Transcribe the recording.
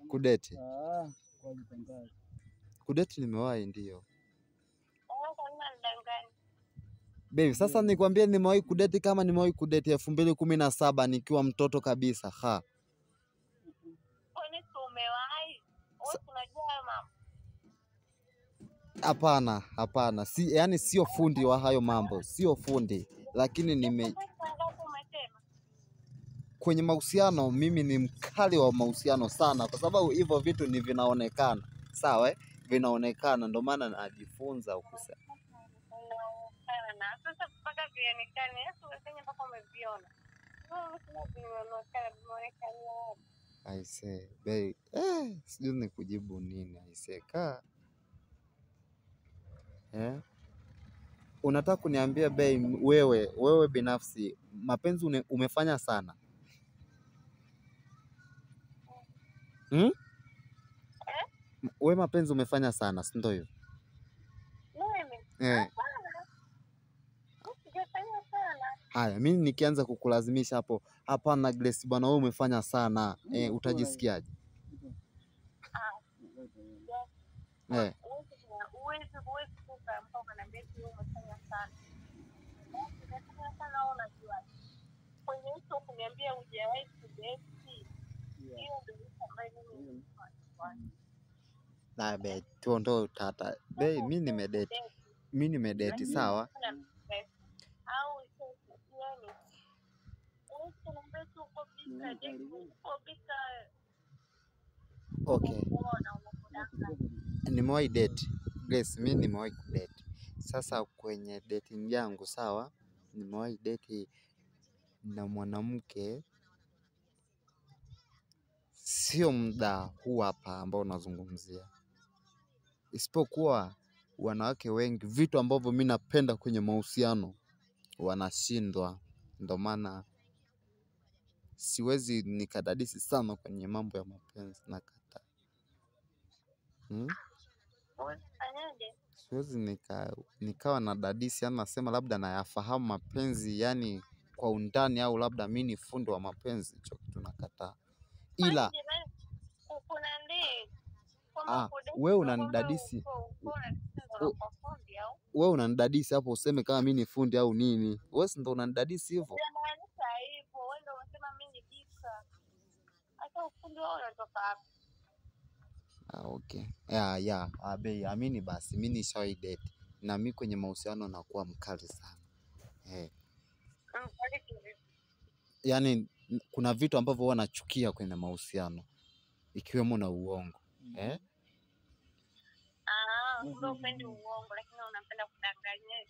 Kudeti. Kudeti nimewahi ndio. Baby, sasa nikwambie nimewahi kudeti kama nimewahi kudeti 2017 nikiwa mtoto kabisa. Ha. Kwani umewahi? Wewe unajua mama. Hapana. Yani sio fundi wa hayo mambo. Sio fundi. Lakini kwenye mahusiano mimi ni mkali wa mahusiano sana kwa sababu hivyo vitu ni vinaonekana. Sawa vinaonekana ndio maana najifunza ukusema. Sasa mpaka vionekane, usifanye mpaka umeviona. I say, babe, sijui nikujibu nini. I say, unataka kuniambia babe, wewe binafsi mapenzi umefanya sana? Wewe mapenzi umefanya sana, si ndio hiyo? Haya, mimi nikianza kukulazimisha hapo, hapana Grace bwana, wewe umefanya sana. Utajisikiaje? Na be tuondoe utata. Be mimi nimedate sawa. Okay. Nimewahi date. Grace, mimi nimewahi kudate. Sasa kwenye dating yangu sawa, nimewahi date na mwanamke sio muda huu hapa ambao nazungumzia. Isipokuwa wanawake wengi vitu ambavyo mimi napenda kwenye mahusiano wanashindwa, ndio maana siwezi nikadadisi sana kwenye mambo ya mapenzi na kata. Siwezi nikawa na dadisi ama nasema labda nayafahamu mapenzi yani kwa undani au labda mimi ni fundi wa mapenzi, hicho kitu nakataa. Ila wewe unanidadisi. Wewe unanidadisi hapo useme kama mimi ni fundi au nini? Wewe ndio unanidadisi hivyo. Wewe ndio unasema mimi ni bika. Hata ufundi wao unatoka hapo. Okay. Bei amini basi mimi nishawahi date na mimi kwenye mahusiano nakuwa mkali sana. Yani kuna vitu ambavyo huwa nachukia kwenye mahusiano ikiwemo na uongo. Ndio upendi uongo lakini unapenda kudanganya.